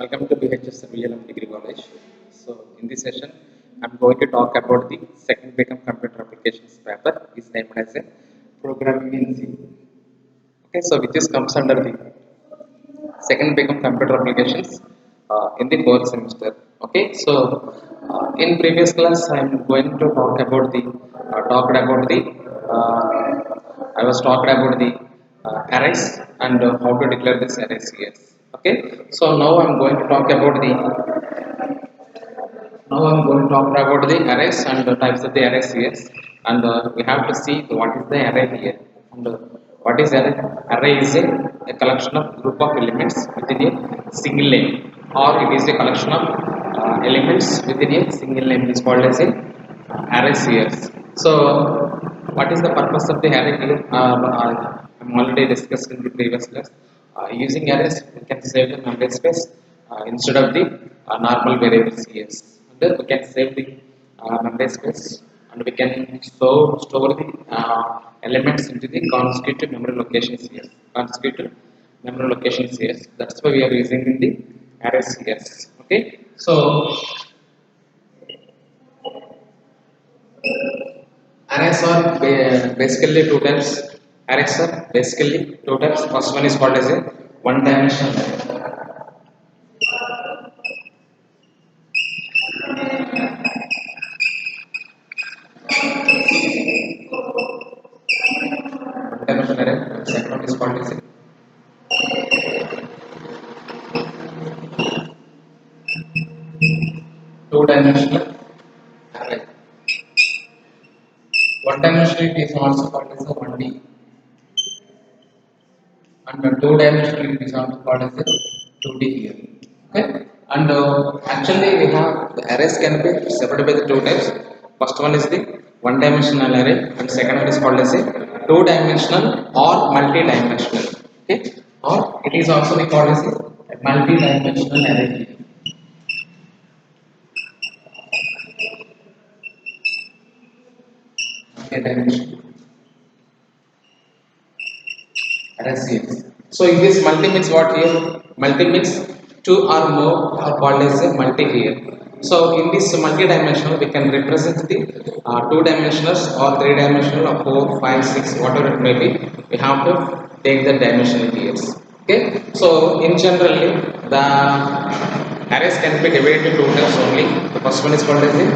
Welcome to BHS VLM Degree College. So, in this session, I'm going to talk about the second Become Computer Applications paper, is named as a Programming in C. Okay, so which is comes under the second Become Computer Applications in the fourth semester. Okay, so in previous class, I'm going to I was talked about the arrays and how to declare this arrays here. Okay, so now I'm going to talk about the arrays and the types of the arrays here, and we have to see what is the array here. And what is array? Array is a collection of group of elements within a single name, or it is a collection of elements within a single name. It is called as a arrays here. So, what is the purpose of the array here? I'm already discussed in the previous class. Using arrays, we can save the memory space instead of the normal variables here. And then we can save the memory space, and we can store the elements into the consecutive memory locations here. Consecutive memory locations here. That's why we are using in the arrays here. Okay. So arrays are basically two types. Arrays are basically two types. First one is called as a one-dimensional array. One-dimensional array. Second one is called as a two-dimensional array. One-dimensional is also called as a 1D, and two-dimensional is also called as a 2D here. Okay, and actually we have the arrays can be separated by the two types. First one is the one-dimensional array, and second one is called as a two-dimensional or multi-dimensional. Okay, or it is also called as a multi-dimensional array. Multi-dimensional arrays here. So in this multi means what here? Multi means two or more are called as a multi here. So in this multi-dimensional, we can represent the two-dimensionals or three-dimensional or four, five, six, whatever it may be. We have to take the dimensional here. Okay. So in generally, the arrays can be divided into two types only. The first one is called as a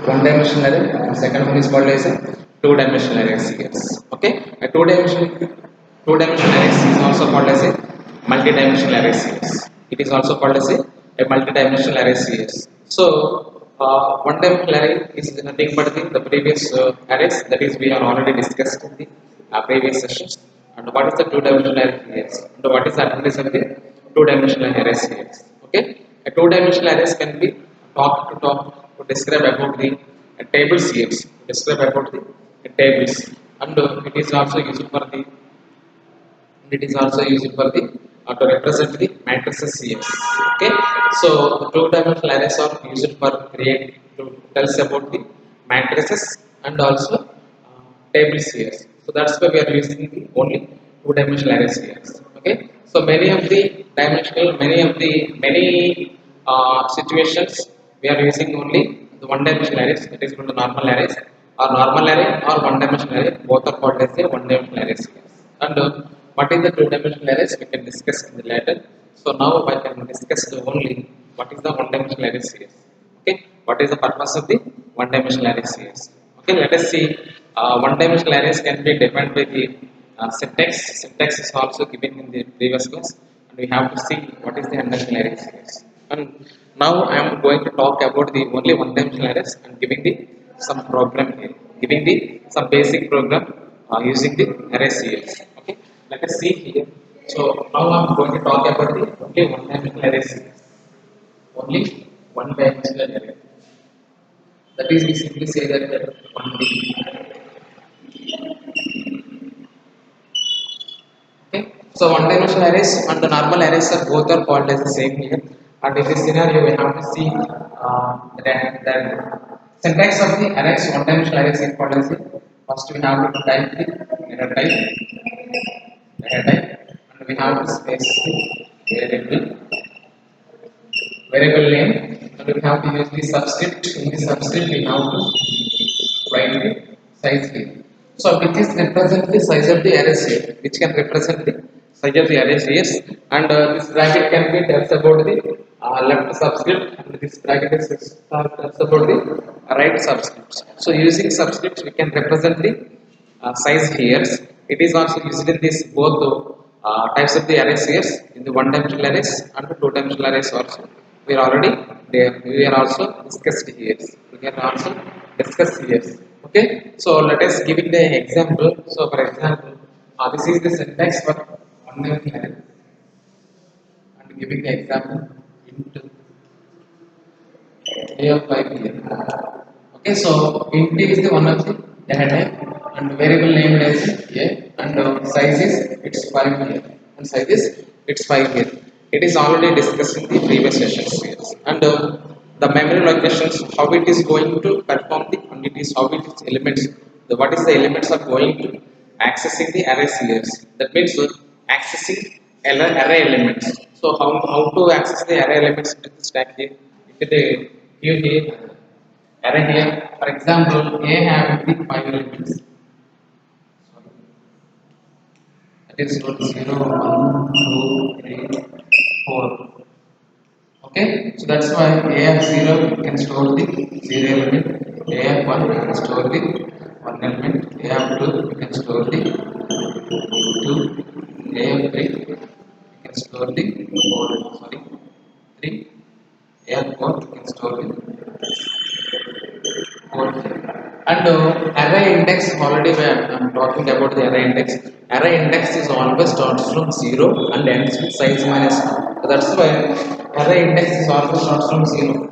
one-dimensional array, and second one is called as a two-dimensional array here. Okay. A two-dimensional array is also called as a multi-dimensional array series. It is also called as a multi-dimensional array series. So, one-dimensional array is nothing but the previous arrays, that is we are already discussed in the previous sessions. And what is the two-dimensional array series? And what is the advantage of the two-dimensional array series? Okay, a two-dimensional arrays can be talk to describe about the tables here. Describe about the tables, and it is also used for the to represent the matrices here. Okay, so the two-dimensional arrays are used for create to tell us about the matrices and also tables here. So that's why we are using the only two-dimensional arrays here. Okay, so many situations we are using only the one-dimensional arrays, that is from the normal arrays, or normal array or one-dimensional array, both are called as a one-dimensional arrays here. And what is the two-dimensional arrays we can discuss in the later. So now I can discuss the only what is the one-dimensional array series. Okay, what is the purpose of the one-dimensional array series? Okay, let us see. One-dimensional arrays can be defined by the syntax. Syntax is also given in the previous class, and we have to see what is the one-dimensional array series. And now I am going to talk about the only one-dimensional arrays and giving the some program here, giving the some basic program using the array series. Okay, let us see here. So now I am going to talk about the only one-dimensional array series. Only one-dimensional array. That is, we simply say that 1D. Okay, so one-dimensional arrays and the normal arrays are both are called as the same here. And in this scenario, we have to see that syntax of the arrays, one-dimensional arrays is called as the first we have to type the data type, and we have to space the variable variable name, and we have to use the subscript. In the subscript we have to write the size here. So which is represent the size of the array here, which can represent the size of the array here, and this bracket can be tells about the left subscript, and this bracket is tells about the right subscripts. So using subscripts we can represent the size here. It is also used in this both the types of the arrays here, in the one dimensional arrays and the two dimensional arrays also. We are already there. We are also discussed here. We are also discussed here. Okay. So let us give it the example. So for example, this is the syntax for one dimensional array, and giving the example into a of 5 here. Okay, so int is the one of the data type, and variable named as a, and size is it's 5 here, and size is it's 5 here. It is already discussed in the previous sessions here. And the memory locations, how it is going to perform the quantities, how it is elements, what is the elements are going to accessing the array here. That means accessing array elements. So how to access the array elements into the stack here? Into the give here array here. For example, A having the 5 elements. That is 0, 1, 2, 3, 4. Okay, so that's why A of 0 you can store the 0 element, A of 1 you can store the 1 element, A of 2 you can store the 2, A of 3 you can store the 3, A of 4 you can store the 4. And array index, already when I'm talking about the array index, array index is always starts from 0 and ends with size minus 2. So that's why array index is always starts from 0.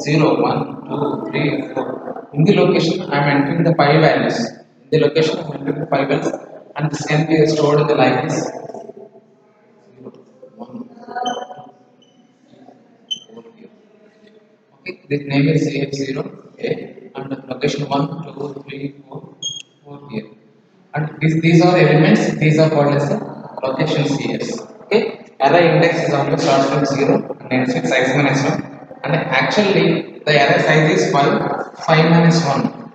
0, 1, 2, 3, 4. In the location, I am entering the 5 values. In the location, I am entering the 5 values, and this can be stored in the like this 0, 1, 4 here. Okay, this name is AF0, A, and location 1, 2, 3, 4, 4 here. And these are elements, these are called as the locations here. Okay, array index is always starts from 0 and ends with size minus 1. And actually, the array size is 5, 5 minus 1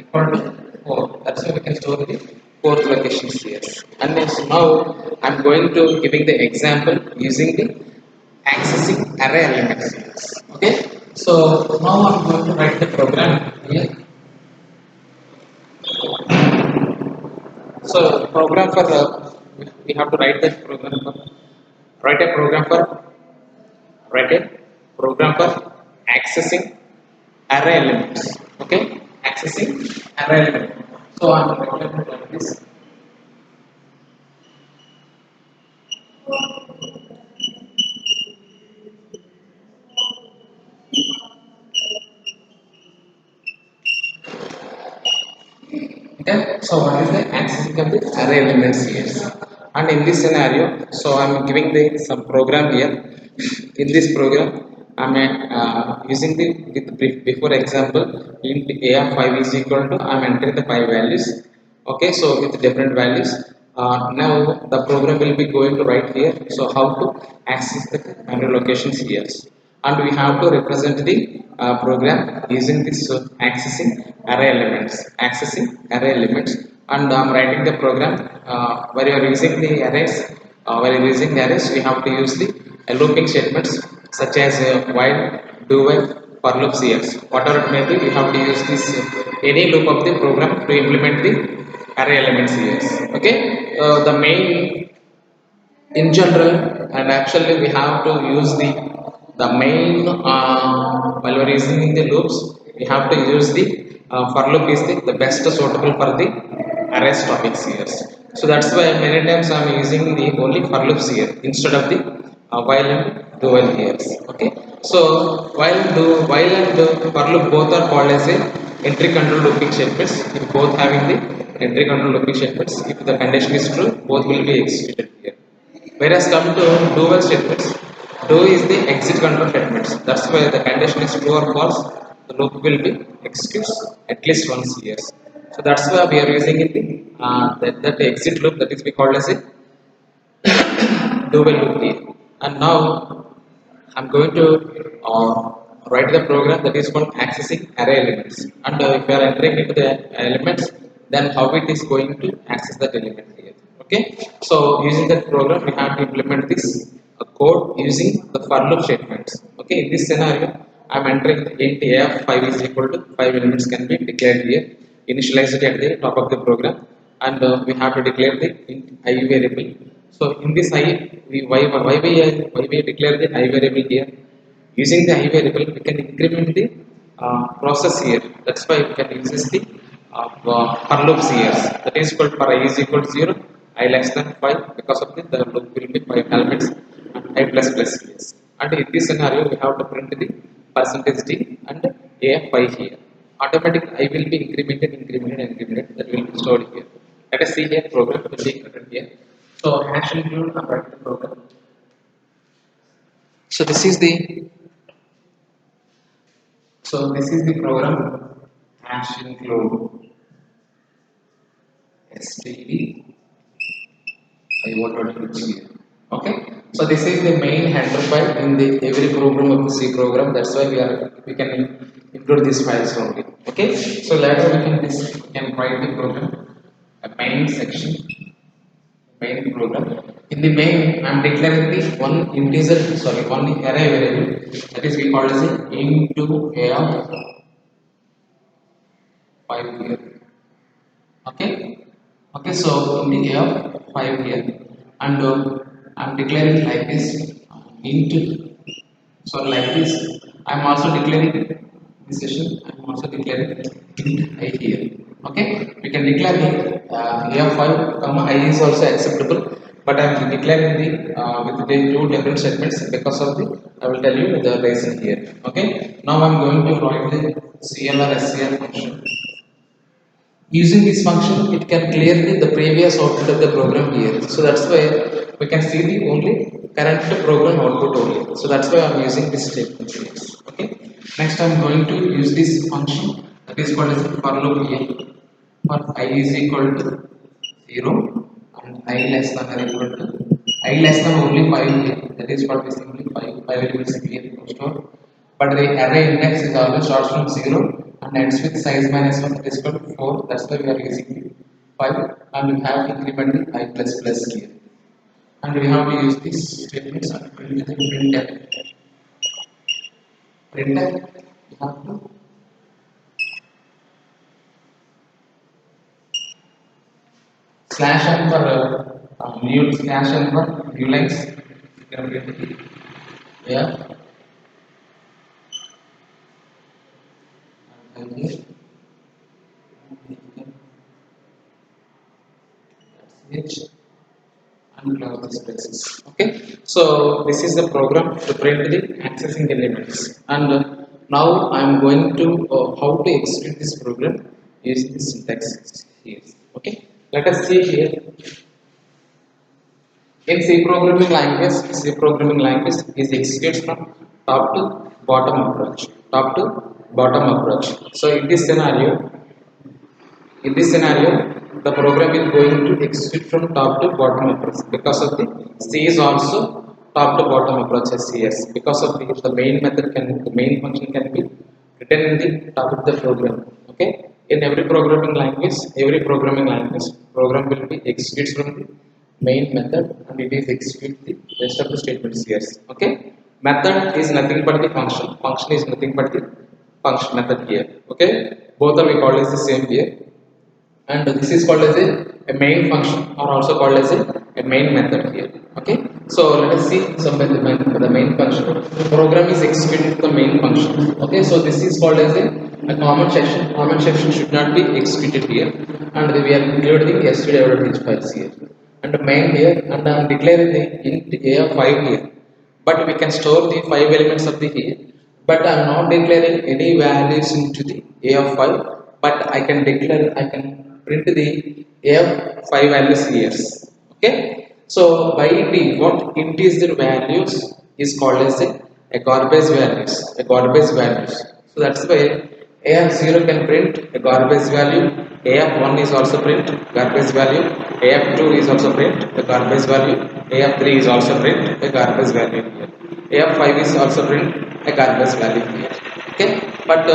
equal to 4. That's why we can store the fourth locations here. And now I'm going to giving the example using the accessing array elements. Okay, so now I'm going to write the program here. So program for we have to write the program for write a program for write a program for accessing array elements. Okay, accessing array element. So I'm going to write this. Okay, so what is the accessing of the array elements here? And in this scenario, so I'm giving the some program here. In this program, I'm using the before example int a of 5 is equal to I'm entering the 5 values. Okay, so with different values. Now the program will be going to write here. So how to access the memory locations here, and we have to represent the program using this accessing array elements, and I'm writing the program where you are using the arrays. While you're using the arrays, we have to use the looping statements such as while, do while, for loops here. Whatever it may be, we have to use this any loop of the program to implement the array elements here. Okay, the main in general, and actually we have to use the main while we're using in the loops, we have to use the for loop is the best suitable for the arrays topics here. So that's why many times I'm using the only for loops here instead of the while and do while here. Okay, so while and do for loop both are called as a entry control looping statements. If both having the entry control looping statements, if the condition is true, both will be executed here. Whereas come to do while statements, do is the exit control statements. That's why the condition is true or false, the loop will be executed at least once here. So that's why we are using it that exit loop, that is we call as a do while loop here. And now I'm going to write the program that is called accessing array elements. And if you are entering into the elements, then how it is going to access that element here. Okay. So using that program, we have to implement this code using the for loop statements. Okay. In this scenario, I'm entering int a of 5 is equal to 5 elements can be declared here, initialized at the top of the program, and we have to declare the int I variable. So in this I, why we declare the I variable here? Using the I variable, we can increment the process here. That's why we can use the for loops here. That is called for I is equal to 0, I less than 5. Because of this, the loop will be 5 elements and I plus plus here. And in this scenario, we have to print the percentage d and a of 5 here. Automatic I will be incremented. That will be stored here. Let us see here program will be written here. So hash include and write the program. So this is the program hash include std I want to here. Okay. So this is the main header file in the every program of the C program. That's why we can include these files only. Okay. So later we can write the program a main section, main program. In the main, I am declaring the one array variable, that is we call as into a of 5 here. Okay. Okay. So in the a of 5 here, and I'm declaring like this into. So like this, I'm also declaring this session. I'm also declaring int I here. Okay, we can declare the a of 5 comma I is also acceptable, but I'm declaring the with the two different statements because of the I will tell you the reason here. Okay, now I'm going to write the cl or scl function. Using this function, it can clear the previous output of the program here. So that's why we can see the only current program output only. So that's why I'm using this statement here. Okay. Next, I'm going to use this function that is called as for loop here. For I is equal to 0 and I less than or equal to I less than only 5 here. That is what is simply 5 elements here stored. But the array index is always starts from 0 and ends with size minus 1, that is equal to 4. That's why we are using 5, and we have incremented I plus plus here. And we have to use these statements and print the printf. Printf, we have to slash n for new slash n for new lines. You can print it. Yeah. And here. That's it. And close this braces. Okay, so this is the program to print the accessing elements, and now I am going to how to execute this program using the syntax here. Okay, let us see here. In C programming language is executes from top to bottom approach. Top to bottom approach. So in this scenario, the program is going to execute from top to bottom approach because of the C is also top to bottom approach as CS. Because of the main function can be written in the top of the program. Okay. In every programming language, program will be executes from the main method and it is execute the rest of the statements here. Okay. Method is nothing but the function. Function is nothing but the function method here. Okay. Both are we call as the same here. And this is called as a main function or also called as a main method here. Okay, so let us see some of the main function. Program is executed the main function. Okay, so this is called as a common section should not be executed here, and we are including std.h files here and the main here, and I am declaring the int a of 5 here, but we can store the 5 elements of the here, but I am not declaring any values into the a of 5, but I can print the a of 5 values here. Okay, so by default integer values is called as a garbage values. So that's why a of 0 can print a garbage value, a of 1 is also print garbage value, a of 2 is also print the garbage value, a of 3 is also print a garbage value here. AF5 is also print a garbage value here. Okay, but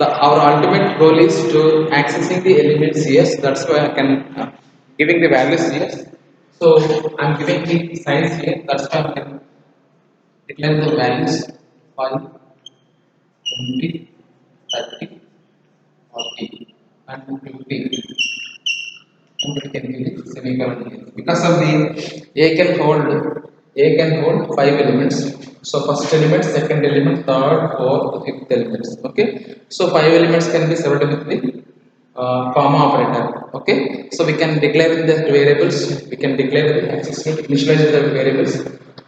our ultimate goal is to accessing the elements here. That's why I can giving the values here. So I'm giving the size here. That's why I can declare the values 5, 20, 30, 40, and 50. And we can give it semicolon here. Because of the A can hold 5 elements. So first element, second element, third, fourth, fifth elements. Okay. So 5 elements can be served with the comma operator. Okay. So we can declare the variables. We can declare the access initialize the variables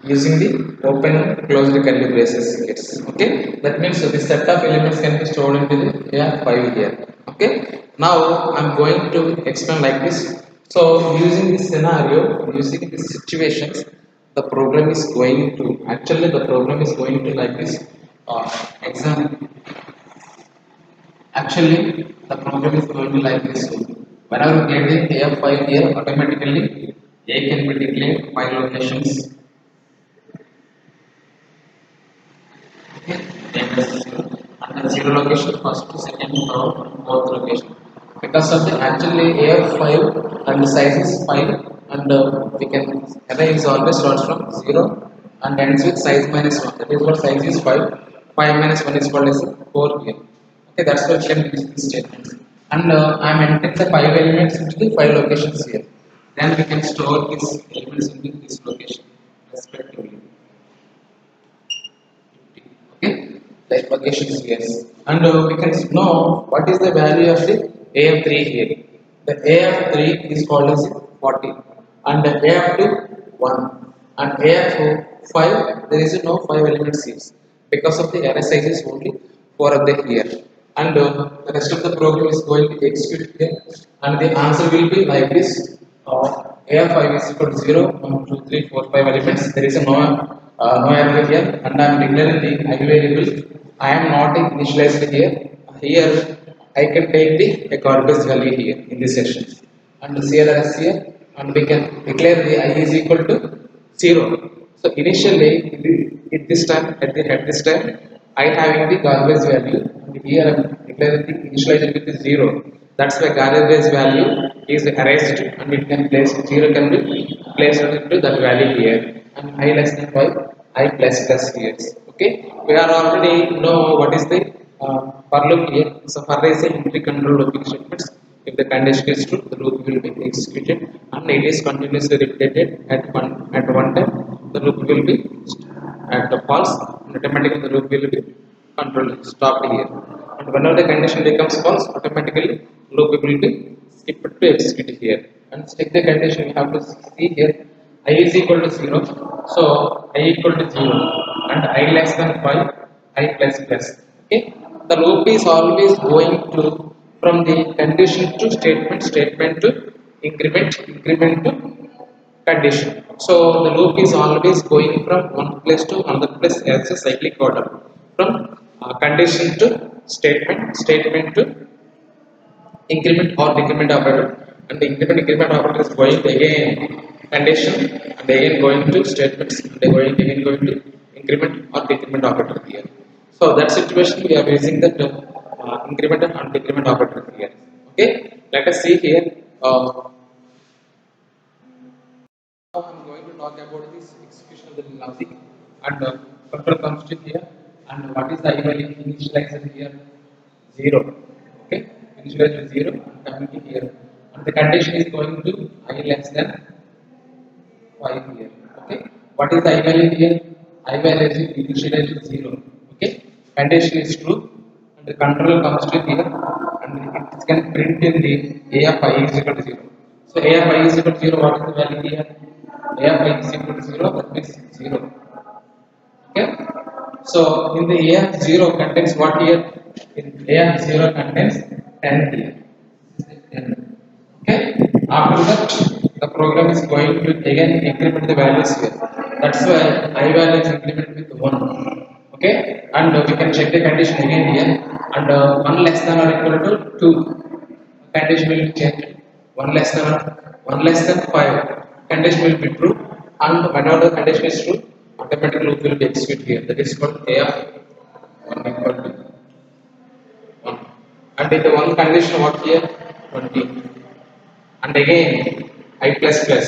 using the open closed curly braces. Yes. Okay. That means this set of elements can be stored into the A5 here. Okay. Now I'm going to explain like this. So using this scenario, using these situations, the program is going to actually the program is going to like this. Example. Actually, the program is going to like this. Whenever we get the AF5 here, automatically A can be declared 5 locations. Okay, and the 0 location, first, second, third, fourth location. Because of the actually AF5 and the size is 5, and we can array is always starts from 0 and ends with size minus 1. That is what size is 5. 5 minus 1 is called as 4 here. Okay, that's why we can use this statement. And I'm entering the 5 elements into the 5 locations here. Then we can store these elements into this location respectively. Okay, the locations here. And we can know what is the value of the AF3 here. The AF3 is called as 40, and the AF2 1, and AF5 there is no 5 elements here because of the array size is only 4 of the here. And the rest of the program is going to execute here, and the answer will be like this. AF5 is equal to 0, 1, 2, 3, 4, 5 elements. There is a no array here, and I am declaring the I variable. I am not initialized here. Here I can take the a garbage value here in this section, and CLRS here, and we can declare the I is equal to 0. So initially, at this time, I having the garbage value, and here I am declaring the initialization with the 0. That's why garbage value is erased, and it can place 0 can be placed into that value here, and I less than 5, I plus plus here. Okay, we are already know what is the for loop here. So for is a entry control looping statements. If the condition is true, the loop will be executed, and it is continuously repeated at one time. The loop will be at the false, and automatically the loop will be controlled stopped here. And whenever the condition becomes false, automatically loop will be skipped to execute here. And check the condition, you have to see here I is equal to 0. So I equal to 0 and I less than 5, I plus plus. Okay, the loop is always going to from the condition to statement, statement to increment, increment to condition. So the loop is always going from one place to another place as a cyclic order, from condition to statement, statement to increment or decrement operator, and the increment operator is going to again condition, and again going to statements, and again going to increment or decrement operator here. So that situation we are using that increment and decrement operator here. Okay, let us see here. Now I am going to talk about this execution of the logic, and control comes to here, and what is the initializer here? 0. Okay, initializer 0 and coming to here, and the condition is going to I less than 5 here. Okay, what is the I value here? I value is initializer 0. Okay, condition is true, and the control comes to here, and it can print in the A of I is equal to 0. So A of I is equal to 0, what is the value here? A of I is equal to 0, that means 0. Okay, so in the A of 0 contains what here? In A of 0 contains 10 here. 10. Okay, after that the program is going to again increment the values here. That's why I value is incremented with 1. Okay, and we can check the condition again here, and 1 less than or equal to 2, condition will be changed. 1 less than 5, condition will be true, and whenever the condition is true, automatic loop will be executed here. That is called A of 1 equal to 1. And in the one condition what here? 20. And again I plus plus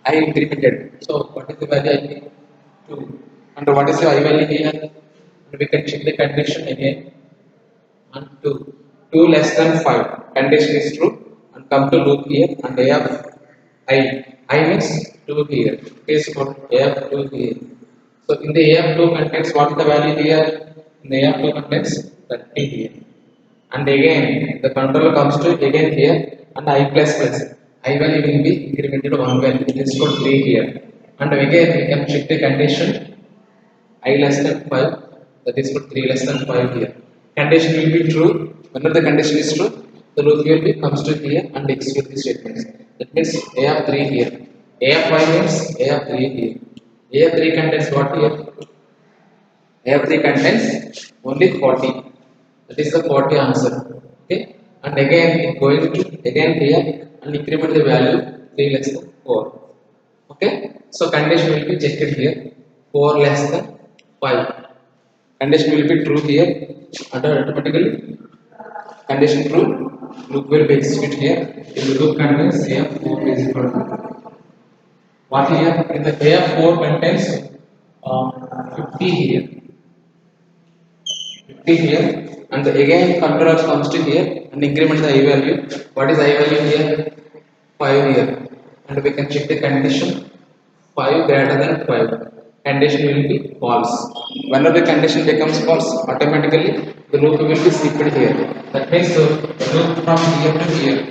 I incremented. So what is the value I get? 2. And what is the I value here? And we can check the condition again. And 2. 2 less than 5. Condition is true. And come to loop here and A of I. I means 2 here. It is called A of 2 here. So in the A of 2 contains what is the value here? In the A of 2 contains 30 here. And again the controller comes to again here and I plus plus I value will be incremented 1 value, it is called 3 here. And again we can check the condition I less than 5, that is called 3 less than 5 here. Condition will be true. Whenever the condition is true, the loop will be comes to here and execute the statements. That means A of 3 here. A of 5 means A of 3 here. A of 3 contains what here? A of 3 contains only 40. That is the 40 answer. Okay. And again it going to again here and increment the value 3 less than 4. Okay. So condition will be checked here. 4 less than 5. Condition will be true here and automatically condition true. Loop will be executed here. In the loop contains A of 4 is equal to what here? In the A of 4 contains 50 here. 50 here. And again controller comes to here and increment the I value. What is I value here? 5 here. And we can check the condition 5 greater than 5. Condition will be false. Whenever the condition becomes false, automatically the loop will be skipped here. That means the loop from here to here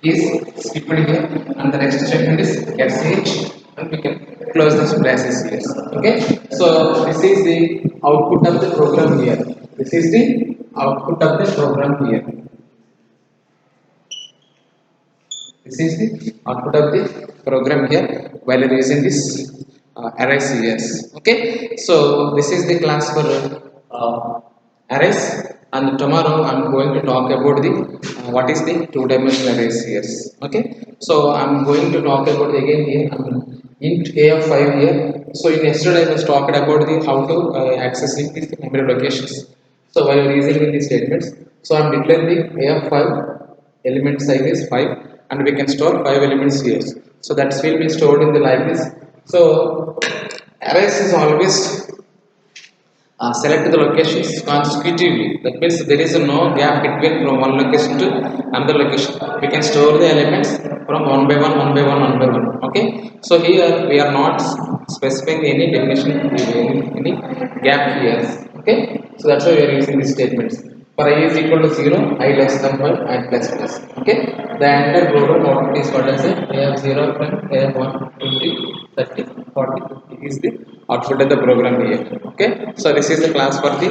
is skipped here and the next statement is sh and we can close this braces here. Okay. So this is the output of the program here. This is the output of the program here. This is the output of the program here while using this arrays here. Okay. So this is the class for arrays, and tomorrow I am going to talk about the what is the two-dimensional arrays here. Okay. So I am going to talk about again here int A of 5 here. So in yesterday I was talked about the how to accessing these memory locations. So while using in these statements, so I am declaring the A of 5 element size is 5 and we can store 5 elements here. So that will be stored in the like this. So arrays is always select the locations consecutively. That means there is no gap between from one location to another location. We can store the elements from one by one, one by one, one by one. Okay. So here we are not specifying any definition, any gap here. Okay. So that's why we are using these statements. For I is equal to 0, I less than 5, I plus plus. Okay. The entire program output is what I say. I have 0, 10, I have 1, 20, 30, 40, 50 is the output of the program here. Okay. So this is the class for the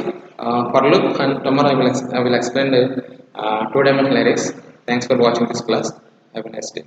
for loop, and tomorrow I will explain the two-dimensional arrays. Thanks for watching this class. Have a nice day.